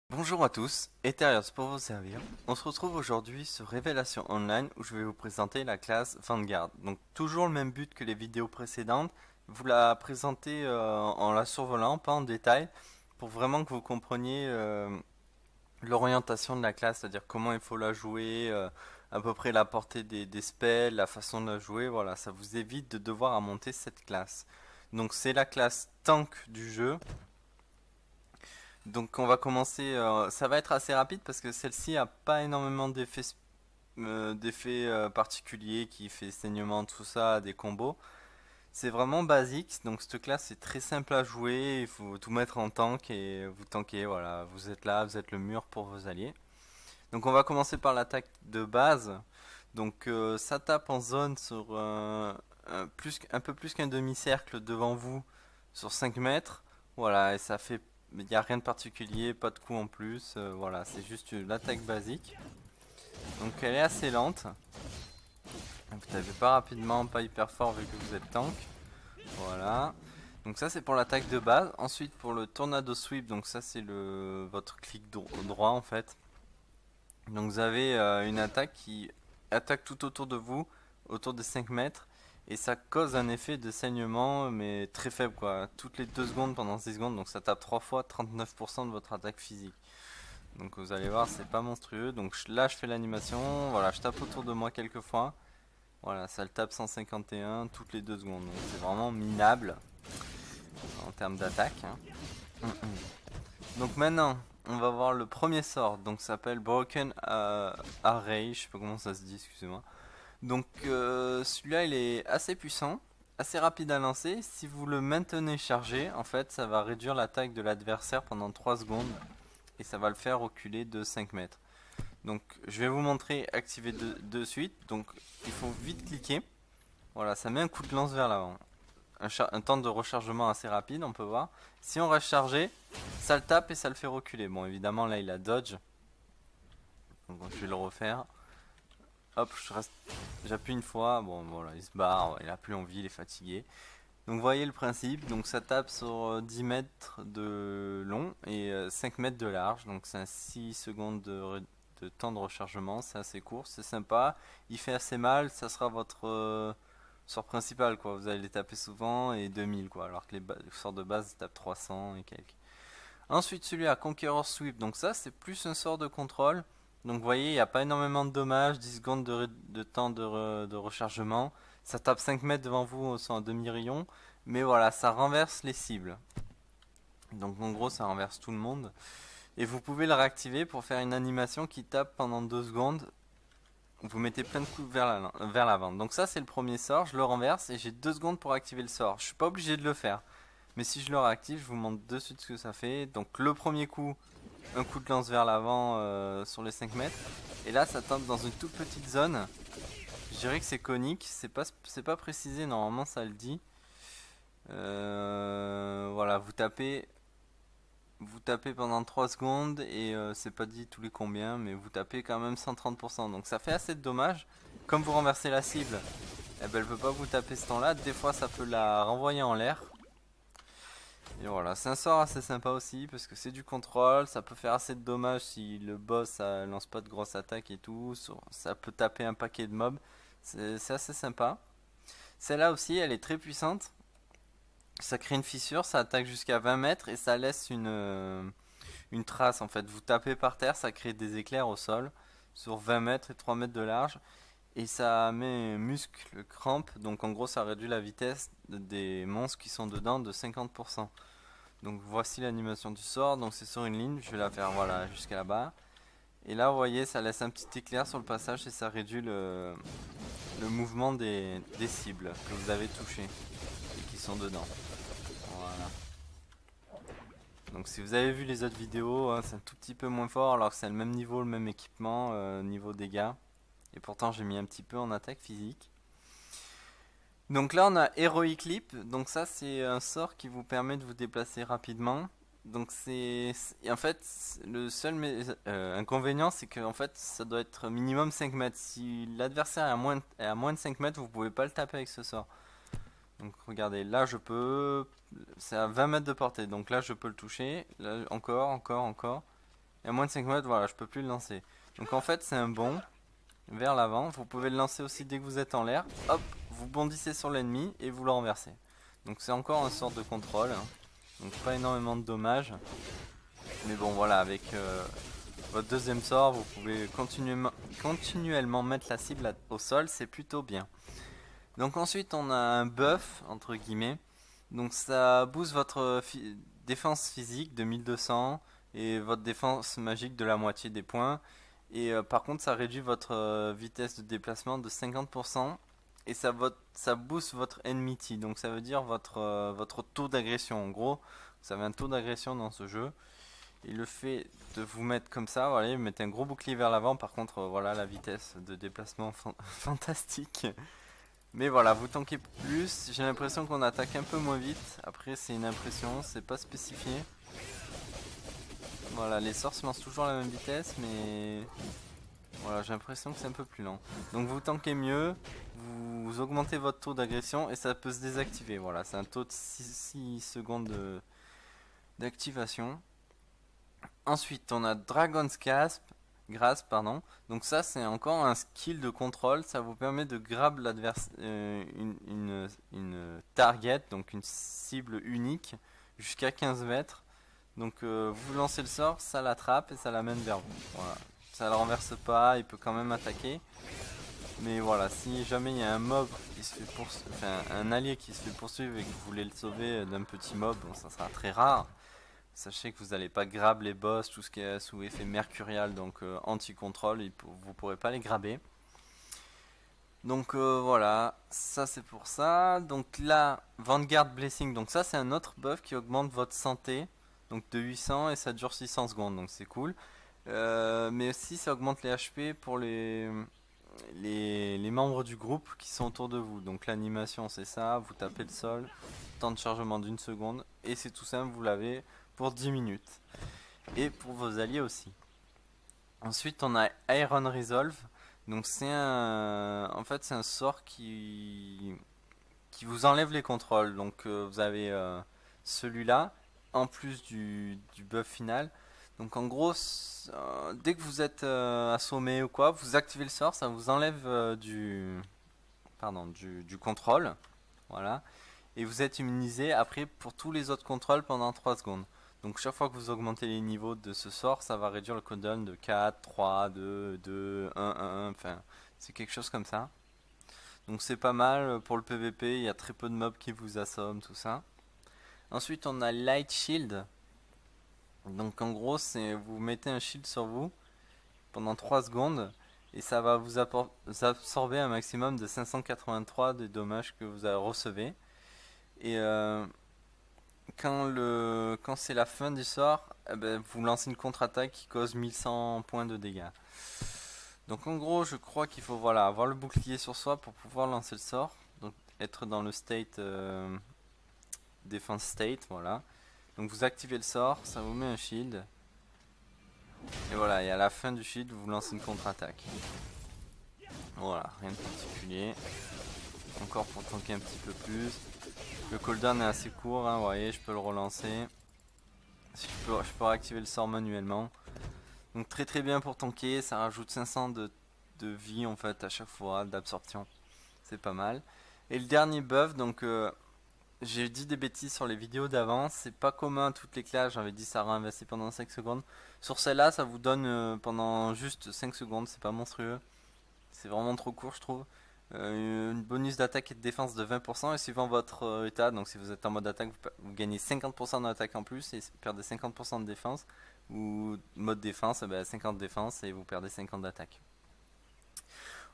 Bonjour à tous, Ethereus pour vous servir. On se retrouve aujourd'hui sur Révélation Online où je vais vous présenter la classe Vanguard. Donc toujours le même but que les vidéos précédentes, vous la présenter en la survolant, pas en détail, pour vraiment que vous compreniez l'orientation de la classe, c'est-à-dire comment il faut la jouer, à peu près la portée des spells, la façon de la jouer, voilà, ça vous évite de devoir monter cette classe. Donc c'est la classe tank du jeu. Donc on va commencer, ça va être assez rapide parce que celle-ci a pas énormément d'effets particuliers qui fait saignement, tout ça, des combos. C'est vraiment basique, donc cette classe est très simple à jouer, il faut tout mettre en tank et vous tankez, voilà, vous êtes là, vous êtes le mur pour vos alliés. Donc on va commencer par l'attaque de base. Donc ça tape en zone sur un peu plus qu'un demi-cercle devant vous sur 5 mètres. Voilà, et ça fait. Il n'y a rien de particulier, pas de coup en plus. Voilà, c'est juste l'attaque basique. Donc elle est assez lente. Vous tapez pas rapidement, pas hyper fort vu que vous êtes tank. Voilà. Donc ça c'est pour l'attaque de base. Ensuite pour le tornado sweep, donc ça c'est votre clic droit en fait. Donc vous avez une attaque qui attaque tout autour de vous, autour de 5 mètres, et ça cause un effet de saignement, mais très faible quoi, toutes les 2 secondes pendant 6 secondes, donc ça tape 3 fois 39% de votre attaque physique. Donc vous allez voir, c'est pas monstrueux, donc là je fais l'animation, voilà, je tape autour de moi quelques fois, voilà, ça le tape 151 toutes les 2 secondes, donc c'est vraiment minable en termes d'attaque, hein. Donc maintenant, on va voir le premier sort. Donc ça s'appelle Broken Array. Je sais pas comment ça se dit, excusez-moi. Donc celui-là, il est assez puissant, assez rapide à lancer. Si vous le maintenez chargé, en fait, ça va réduire l'attaque de l'adversaire pendant 3 secondes. Et ça va le faire reculer de 5 mètres. Donc je vais vous montrer activer de suite. Donc il faut vite cliquer. Voilà, ça met un coup de lance vers l'avant. Un temps de rechargement assez rapide, on peut voir. Si on reste chargé, ça le tape et ça le fait reculer. Bon, évidemment, là, il a dodge. Donc, je vais le refaire. Hop, j'appuie une fois. Bon, voilà, il se barre. Il a plus envie, il est fatigué. Donc, vous voyez le principe. Donc, ça tape sur 10 mètres de long et 5 mètres de large. Donc, c'est un 6 secondes de temps de rechargement. C'est assez court, c'est sympa. Il fait assez mal. Ça sera votre sort principal, quoi. Vous allez les taper souvent et 2000, quoi. Alors que les sorts de base tapent 300 et quelques. Ensuite, celui à Conqueror Sweep. Donc, ça, c'est plus un sort de contrôle. Donc, vous voyez, il n'y a pas énormément de dommages. 10 secondes de temps de rechargement. Ça tape 5 mètres devant vous en demi-rayon. Mais voilà, ça renverse les cibles. Donc, en gros, ça renverse tout le monde. Et vous pouvez le réactiver pour faire une animation qui tape pendant 2 secondes. Vous mettez plein de coups vers l'avant. Donc ça c'est le premier sort, je le renverse et j'ai 2 secondes pour activer le sort. Je suis pas obligé de le faire. Mais si je le réactive, je vous montre de suite ce que ça fait. Donc le premier coup, un coup de lance vers l'avant sur les 5 mètres. Et là ça tombe dans une toute petite zone. Je dirais que c'est conique, c'est pas précisé, normalement ça le dit. Voilà, vous tapez pendant 3 secondes et c'est pas dit tous les combien, mais vous tapez quand même 130%. Donc ça fait assez de dommages. Comme vous renversez la cible, eh ben, elle peut pas vous taper ce temps-là. Des fois, ça peut la renvoyer en l'air. Et voilà, c'est un sort assez sympa aussi parce que c'est du contrôle. Ça peut faire assez de dommages si le boss ça lance pas de grosses attaques et tout. Ça peut taper un paquet de mobs. C'est assez sympa. Celle-là aussi, elle est très puissante. Ça crée une fissure, ça attaque jusqu'à 20 mètres et ça laisse une trace en fait. Vous tapez par terre, ça crée des éclairs au sol sur 20 mètres et 3 mètres de large. Et ça met un muscle crampe, donc en gros ça réduit la vitesse des monstres qui sont dedans de 50%. Donc voici l'animation du sort, donc c'est sur une ligne, je vais la faire voilà jusqu'à là-bas. Et là vous voyez ça laisse un petit éclair sur le passage et ça réduit le mouvement des cibles que vous avez touchées et qui sont dedans. Voilà. Donc si vous avez vu les autres vidéos, hein, c'est un tout petit peu moins fort alors que c'est le même niveau, le même équipement, niveau dégâts. Et pourtant j'ai mis un petit peu en attaque physique. Donc là on a Heroic Leap, donc ça c'est un sort qui vous permet de vous déplacer rapidement. Donc en fait le seul inconvénient c'est que en fait ça doit être minimum 5 mètres. Si l'adversaire est à moins de 5 mètres vous pouvez pas le taper avec ce sort. Donc regardez, là je peux, c'est à 20 mètres de portée, donc là je peux le toucher, là encore. Et à moins de 5 mètres, voilà, je peux plus le lancer. Donc en fait, c'est un bond vers l'avant. Vous pouvez le lancer aussi dès que vous êtes en l'air. Hop, vous bondissez sur l'ennemi et vous le renversez. Donc c'est encore une sorte de contrôle, hein. Donc pas énormément de dommages. Mais bon, voilà, avec votre deuxième sort, vous pouvez continuellement mettre la cible au sol, c'est plutôt bien. Donc ensuite, on a un buff, entre guillemets. Donc ça booste votre défense physique de 1200 et votre défense magique de la moitié des points. Et par contre, ça réduit votre vitesse de déplacement de 50%. Et ça booste votre enmity, donc ça veut dire votre taux d'agression. En gros, vous avez un taux d'agression dans ce jeu. Et le fait de vous mettre comme ça, voilà, vous mettez un gros bouclier vers l'avant. Par contre, voilà, la vitesse de déplacement fantastique. Mais voilà, vous tankez plus. J'ai l'impression qu'on attaque un peu moins vite. Après, c'est une impression, c'est pas spécifié. Voilà, les sorts se lancent toujours à la même vitesse, mais voilà, j'ai l'impression que c'est un peu plus lent. Donc vous tankez mieux, vous augmentez votre taux d'agression et ça peut se désactiver. Voilà, c'est un taux de 6 secondes d'activation. Ensuite, on a Dragon's Grasp, pardon. Donc ça, c'est encore un skill de contrôle. Ça vous permet de grab une target, donc une cible unique, jusqu'à 15 mètres. Donc vous lancez le sort, ça l'attrape et ça l'amène vers vous. Voilà. Ça le renverse pas, il peut quand même attaquer. Mais voilà, si jamais il y a un mob qui se fait enfin, un allié qui se fait poursuivre et que vous voulez le sauver d'un petit mob, bon, ça sera très rare. Sachez que vous n'allez pas grab les boss, tout ce qui est sous effet mercurial, donc anti-contrôle, vous ne pourrez pas les grabber. Donc voilà, ça c'est pour ça. Donc là, Vanguard Blessing, donc ça c'est un autre buff qui augmente votre santé, donc de 800 et ça dure 600 secondes, donc c'est cool. Mais aussi ça augmente les HP pour les membres du groupe qui sont autour de vous. Donc l'animation c'est ça, vous tapez le sol, temps de chargement d'une seconde, et c'est tout simple, vous l'avez pour 10 minutes. Et pour vos alliés aussi. Ensuite on a Iron Resolve. Donc c'est en fait c'est un sort qui vous enlève les contrôles. Donc vous avez celui-là en plus du buff final. Donc en gros, dès que vous êtes assommé ou quoi, vous activez le sort, ça vous enlève du contrôle. Voilà. Et vous êtes immunisé après pour tous les autres contrôles pendant 3 secondes. Donc chaque fois que vous augmentez les niveaux de ce sort, ça va réduire le cooldown de 4, 3, 2, 2, 1, 1, 1, enfin c'est quelque chose comme ça. Donc c'est pas mal pour le PVP, il y a très peu de mobs qui vous assomment, tout ça. Ensuite on a Light Shield. Donc en gros c'est vous mettez un shield sur vous pendant 3 secondes et ça va vous absorber un maximum de 583 des dommages que vous recevez. Et quand c'est la fin du sort, eh ben, vous lancez une contre-attaque qui cause 1100 points de dégâts. Donc en gros, je crois qu'il faut voilà, avoir le bouclier sur soi pour pouvoir lancer le sort. Donc être dans le state defense state, voilà. Donc vous activez le sort, ça vous met un shield. Et voilà, et à la fin du shield, vous lancez une contre-attaque. Voilà, rien de particulier. Encore pour tanker un petit peu plus. Le cooldown est assez court, hein, vous voyez, je peux le relancer. Je peux réactiver le sort manuellement. Donc très très bien pour tanker, ça rajoute 500 de vie en fait à chaque fois, d'absorption. C'est pas mal. Et le dernier buff, donc j'ai dit des bêtises sur les vidéos d'avant, c'est pas commun à toutes les classes, j'avais dit ça réinvestit pendant 5 secondes. Sur celle-là, ça vous donne pendant juste 5 secondes, c'est pas monstrueux. C'est vraiment trop court je trouve. Une bonus d'attaque et de défense de 20% et suivant votre état, donc si vous êtes en mode attaque, vous gagnez 50% d'attaque en plus et vous perdez 50% de défense. Ou mode défense, 50 défense et vous perdez 50 d'attaque.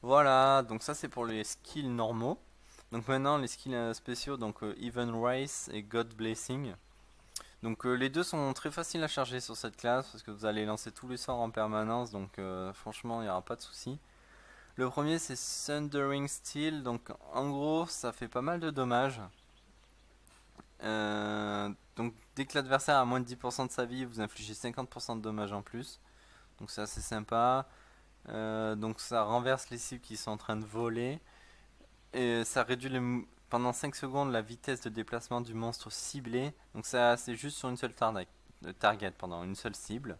Voilà, donc ça c'est pour les skills normaux. Donc maintenant les skills spéciaux, donc Even Race et God Blessing. Donc les deux sont très faciles à charger sur cette classe parce que vous allez lancer tous les sorts en permanence, donc franchement il n'y aura pas de souci. Le premier c'est Thundering Steel, donc en gros ça fait pas mal de dommages. Donc dès que l'adversaire a moins de 10% de sa vie, vous infligez 50% de dommages en plus. Donc c'est assez sympa. Donc ça renverse les cibles qui sont en train de voler. Et ça réduit pendant 5 secondes la vitesse de déplacement du monstre ciblé. Donc ça c'est juste sur une seule target pendant une seule cible.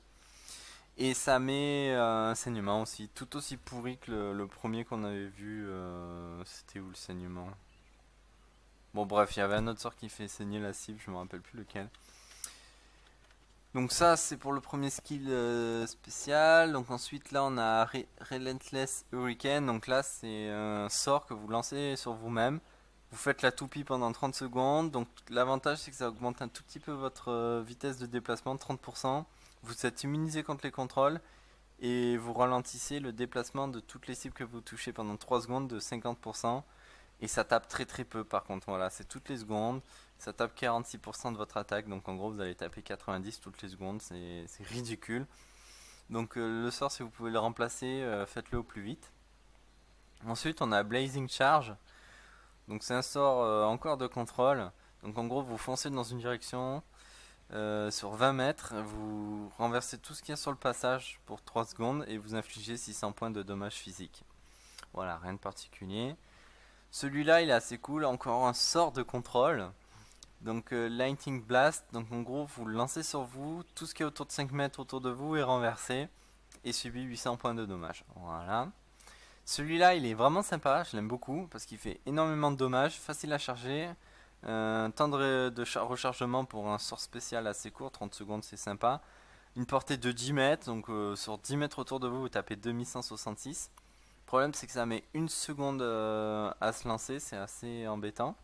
Et ça met un saignement aussi, tout aussi pourri que le premier qu'on avait vu. C'était où le saignement? Bon bref, il y avait un autre sort qui fait saigner la cible, je me rappelle plus lequel. Donc ça c'est pour le premier skill spécial. Donc ensuite là on a Relentless Hurricane. Donc là c'est un sort que vous lancez sur vous-même. Vous faites la toupie pendant 30 secondes. Donc l'avantage c'est que ça augmente un tout petit peu votre vitesse de déplacement de 30%. Vous êtes immunisé contre les contrôles. Et vous ralentissez le déplacement de toutes les cibles que vous touchez pendant 3 secondes de 50%. Et ça tape très très peu par contre, voilà, c'est toutes les secondes. Ça tape 46% de votre attaque, donc en gros vous allez taper 90 toutes les secondes, c'est ridicule. Donc le sort, si vous pouvez le remplacer, faites-le au plus vite. Ensuite on a Blazing Charge, donc c'est un sort encore de contrôle. Donc en gros vous foncez dans une direction sur 20 mètres, vous renversez tout ce qu'il y a sur le passage pour 3 secondes et vous infligez 600 points de dommages physiques. Voilà, rien de particulier. Celui-là, il est assez cool, encore un sort de contrôle. Donc Lightning Blast, donc en gros vous le lancez sur vous, tout ce qui est autour de 5 mètres autour de vous est renversé et subit 800 points de dommages. Voilà. Celui-là, il est vraiment sympa, je l'aime beaucoup parce qu'il fait énormément de dommages, facile à charger. Temps de rechargement pour un sort spécial assez court, 30 secondes c'est sympa. Une portée de 10 mètres, donc sur 10 mètres autour de vous, vous tapez 2166. Le problème c'est que ça met une seconde à se lancer, c'est assez embêtant.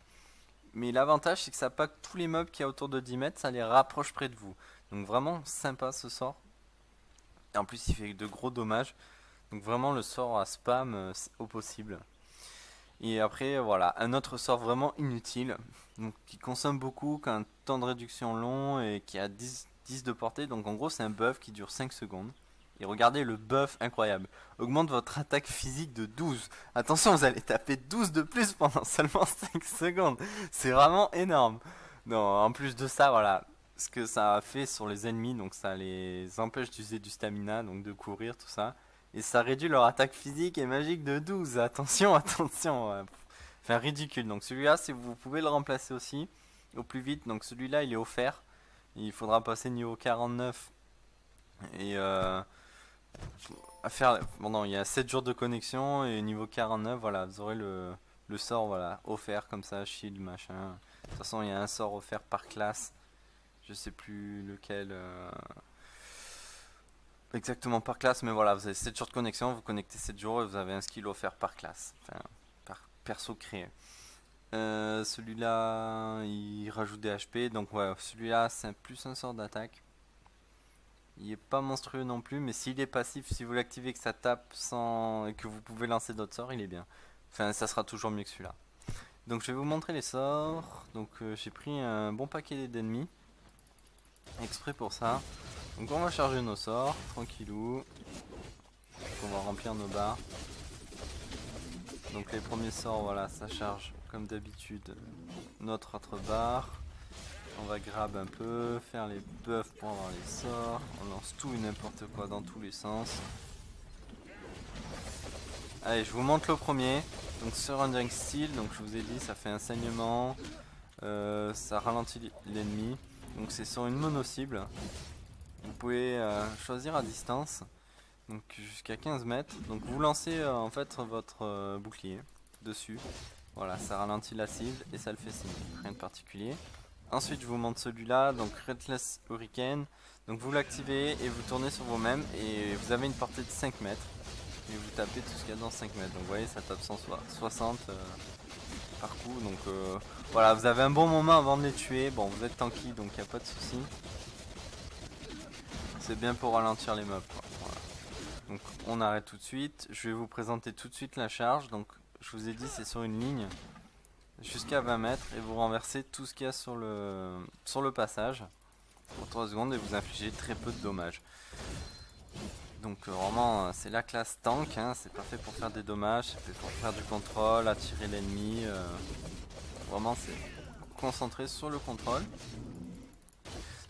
Mais l'avantage c'est que ça pack tous les mobs qui y a autour de 10 mètres, ça les rapproche près de vous. Donc vraiment sympa ce sort. Et en plus il fait de gros dommages. Donc vraiment le sort à spam au possible. Et après voilà, un autre sort vraiment inutile. Donc qui consomme beaucoup, qui a un temps de réduction long et qui a 10 de portée. Donc en gros c'est un buff qui dure 5 secondes. Et regardez le buff incroyable. Augmente votre attaque physique de 12. Attention, vous allez taper 12 de plus pendant seulement 5 secondes. C'est vraiment énorme. Non, en plus de ça, voilà. Ce que ça a fait sur les ennemis, donc ça les empêche d'user du stamina, donc de courir, tout ça. Et ça réduit leur attaque physique et magique de 12. Attention, attention. Enfin, ridicule. Donc celui-là, si vous pouvez le remplacer aussi, au plus vite. Donc celui-là, il est offert. Il faudra passer niveau 49. Et à faire. Bon, non, il y a 7 jours de connexion et niveau 49, voilà, vous aurez le sort voilà, offert comme ça, shield, machin. De toute façon, il y a un sort offert par classe. Je sais plus lequel exactement par classe, mais voilà, vous avez 7 jours de connexion, vous connectez 7 jours et vous avez un skill offert par classe, enfin, par perso créé. Celui-là, il rajoute des HP, donc ouais, celui-là, c'est plus un sort d'attaque. Il est pas monstrueux non plus, mais s'il est passif, si vous l'activez que ça tape sans et que vous pouvez lancer d'autres sorts, il est bien. Enfin, ça sera toujours mieux que celui-là. Donc je vais vous montrer les sorts. Donc j'ai pris un bon paquet d'ennemis exprès pour ça. Donc on va charger nos sorts, tranquillou. Donc, on va remplir nos barres. Donc les premiers sorts, voilà, ça charge comme d'habitude notre barre. On va grab un peu, faire les buffs pour avoir les sorts. On lance tout et n'importe quoi dans tous les sens. Allez, je vous montre le premier. Donc Surrendering Steel, donc je vous ai dit, ça fait un saignement. Ça ralentit l'ennemi. Donc c'est sur une mono-cible. Vous pouvez choisir à distance. Donc jusqu'à 15 mètres. Donc vous lancez en fait votre bouclier dessus. Voilà, ça ralentit la cible et ça le fait saigner. Rien de particulier. Ensuite je vous montre celui-là, donc Redless Hurricane. Donc vous l'activez et vous tournez sur vous-même et vous avez une portée de 5 mètres. Et vous tapez tout ce qu'il y a dans 5 mètres. Donc vous voyez, ça tape 160 par coup. Donc voilà, vous avez un bon moment avant de les tuer. Bon, vous êtes tanky, donc il n'y a pas de souci. C'est bien pour ralentir les mobs, quoi. Voilà. Donc on arrête tout de suite. Je vais vous présenter tout de suite la charge. Donc je vous ai dit, c'est sur une ligne jusqu'à 20 mètres et vous renversez tout ce qu'il y a sur le passage pour 3 secondes et vous infligez très peu de dommages. Donc vraiment c'est la classe tank, hein, c'est parfait pour faire des dommages, c'est fait pour faire du contrôle, attirer l'ennemi, vraiment c'est concentré sur le contrôle.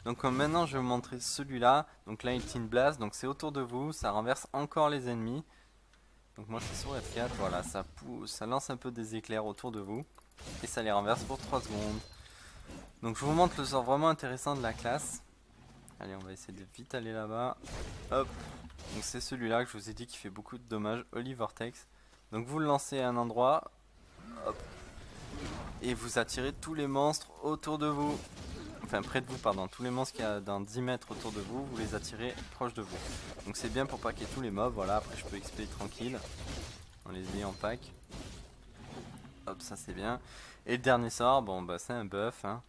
Donc maintenant je vais vous montrer celui-là, donc Lightning Blast, donc c'est autour de vous, ça renverse encore les ennemis. Donc moi je suis sur F4, voilà, ça lance un peu des éclairs autour de vous et ça les renverse pour 3 secondes. Donc je vous montre le sort vraiment intéressant de la classe. Allez, on va essayer de vite aller là-bas. Hop, donc c'est celui-là que je vous ai dit qui fait beaucoup de dommages, Holy Vortex. Donc vous le lancez à un endroit, hop, et vous attirez tous les monstres autour de vous. Enfin près de vous, pardon. Tous les monstres qu'il y a dans 10 mètres autour de vous, vous les attirez proche de vous. Donc c'est bien pour pas qu'il y ait tous les mobs. Voilà, après je peux XP tranquille. On les met en pack. Hop, ça c'est bien. Et le dernier sort, bon bah c'est un buff, hein.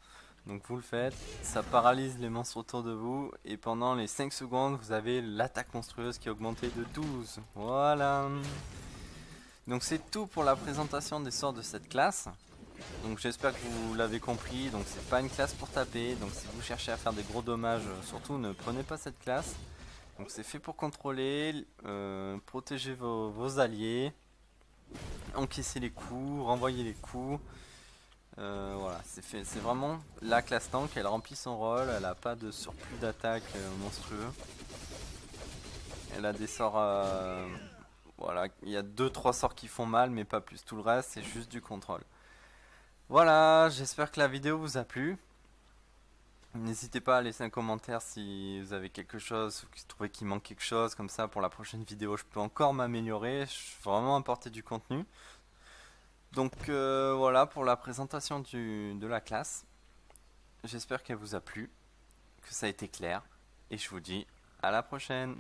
Donc vous le faites, ça paralyse les monstres autour de vous. Et pendant les 5 secondes, vous avez l'attaque monstrueuse qui est augmentée de 12. Voilà. Donc c'est tout pour la présentation des sorts de cette classe. Donc j'espère que vous l'avez compris, donc c'est pas une classe pour taper, donc si vous cherchez à faire des gros dommages, surtout ne prenez pas cette classe. Donc c'est fait pour contrôler, protéger vos alliés, encaisser les coups, renvoyer les coups. Voilà, c'est vraiment la classe tank, elle remplit son rôle, elle a pas de surplus d'attaque monstrueux. Elle a des sorts, voilà, il y a 2-3 sorts qui font mal, mais pas plus, tout le reste c'est juste du contrôle. Voilà, j'espère que la vidéo vous a plu. N'hésitez pas à laisser un commentaire si vous avez quelque chose, ou que vous trouvez qu'il manque quelque chose, comme ça pour la prochaine vidéo je peux encore m'améliorer, je veux vraiment apporter du contenu. Donc voilà pour la présentation de la classe. J'espère qu'elle vous a plu, que ça a été clair, et je vous dis à la prochaine.